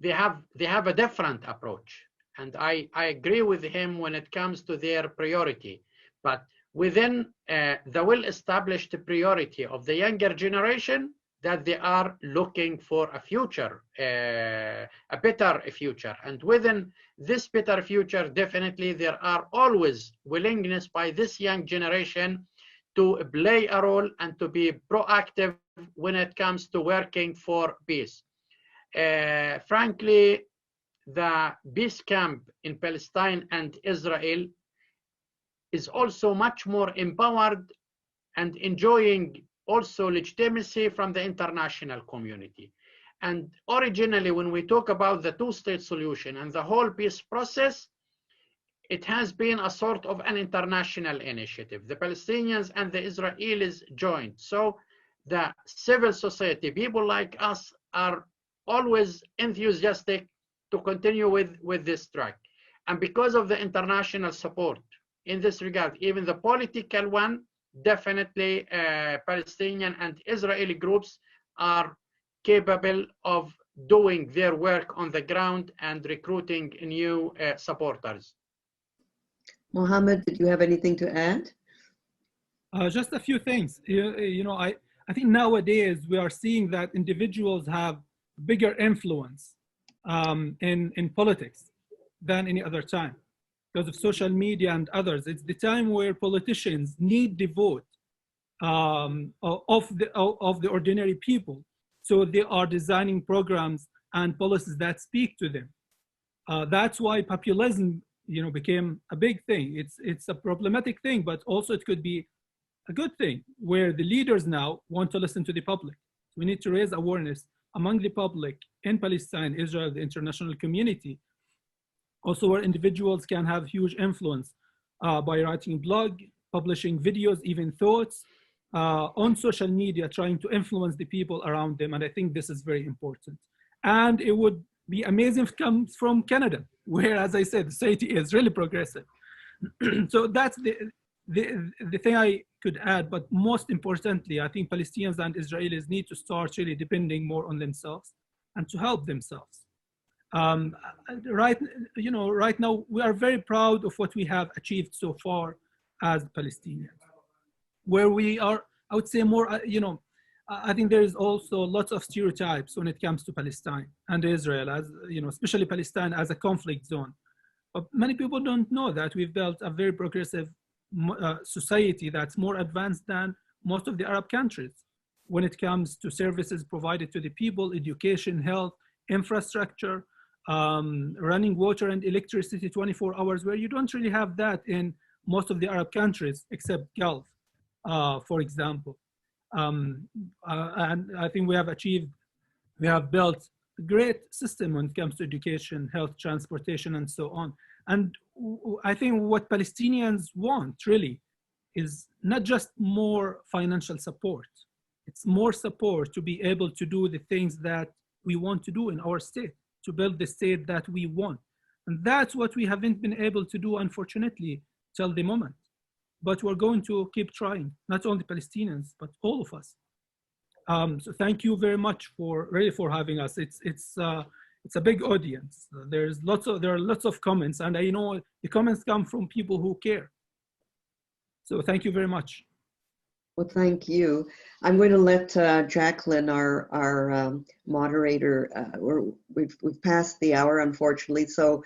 they have a different approach, and I agree with him when it comes to their priority. But within the well-established priority of the younger generation, that they are looking for a future, a better future. And within this better future, definitely there are always willingness by this young generation to play a role and to be proactive when it comes to working for peace. Frankly, the peace camp in Palestine and Israel is also much more empowered and enjoying also legitimacy from the international community. And originally, when we talk about the two-state solution and the whole peace process, it has been a sort of an international initiative. The Palestinians and the Israelis joined. So the civil society, people like us, are always enthusiastic to continue with this track. And because of the international support in this regard, even the political one, definitely Palestinian and Israeli groups are capable of doing their work on the ground and recruiting new supporters. Mohammad, did you have anything to add? Just a few things. You know, I think nowadays we are seeing that individuals have bigger influence in politics than any other time. Because of social media and others, it's the time where politicians need the vote of the ordinary people. So they are designing programs and policies that speak to them. That's why populism, you know, became a big thing. It's a problematic thing, but also it could be a good thing where the leaders now want to listen to the public. We need to raise awareness among the public in Palestine, Israel, the international community. Also where individuals can have huge influence by writing blog, publishing videos, even thoughts, on social media, trying to influence the people around them. And I think this is very important. And it would be amazing if it comes from Canada, where, as I said, the society is really progressive. So that's the thing I could add. But most importantly, I think Palestinians and Israelis need to start really depending more on themselves and to help themselves. Right now, we are very proud of what we have achieved so far as Palestinians. Where we are, I would say more, I think there is also lots of stereotypes when it comes to Palestine and Israel, as especially Palestine as a conflict zone. But many people don't know that we've built a very progressive society that's more advanced than most of the Arab countries when it comes to services provided to the people, education, health, infrastructure, running water and electricity 24 hours, where you don't really have that in most of the Arab countries, except Gulf, for example. And I think we have built a great system when it comes to education, health, transportation, and so on. And I think what Palestinians want really is not just more financial support. It's more support to be able to do the things that we want to do in our state, to build the state that we want. And that's what we haven't been able to do, unfortunately, till the moment. But we're going to keep trying, not only Palestinians, but all of us. So thank you very much for having us. It's a big audience. There are lots of comments, and I know the comments come from people who care. So thank you very much. Well, thank you. I'm going to let Jacqueline, our moderator, we've passed the hour, unfortunately. So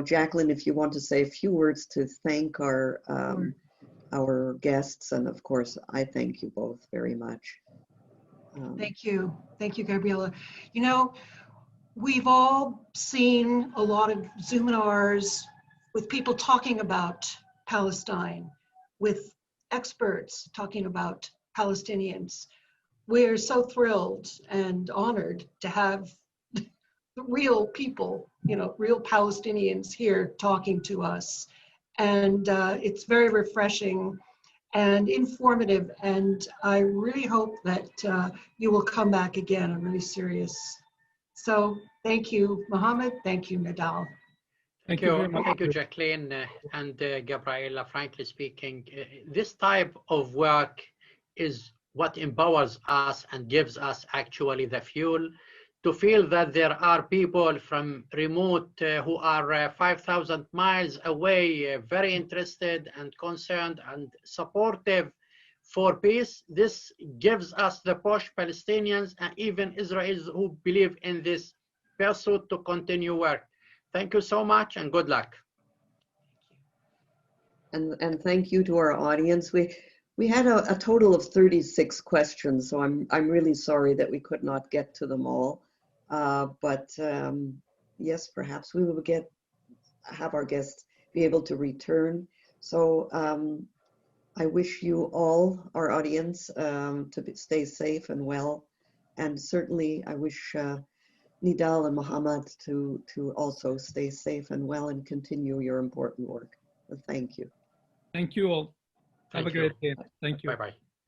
Jacqueline, if you want to say a few words to thank our guests, and of course, I thank you both very much. Thank you, Gabriela. We've all seen a lot of Zoominars with people talking about Palestine, with experts talking about Palestinians. We're so thrilled and honored to have real people, real Palestinians here talking to us. And it's very refreshing and informative. And I really hope that you will come back again. I'm really serious. So thank you, Mohammad. Thank you, Nidal. Thank you, Jacqueline and Gabriela. Frankly speaking, this type of work is what empowers us and gives us actually the fuel to feel that there are people from remote who are 5,000 miles away, very interested and concerned and supportive for peace. This gives us the push, Palestinians and even Israelis who believe in this pursuit to continue work. Thank you so much and good luck. And thank you to our audience. We had a total of 36 questions, so I'm really sorry that we could not get to them all. But yes, perhaps we will have our guests be able to return. So I wish you all, our audience, to stay safe and well. And certainly I wish Nidal and Mohammad to also stay safe and well and continue your important work. Thank you. Thank you all. Have a great day. Thank you. Bye-bye.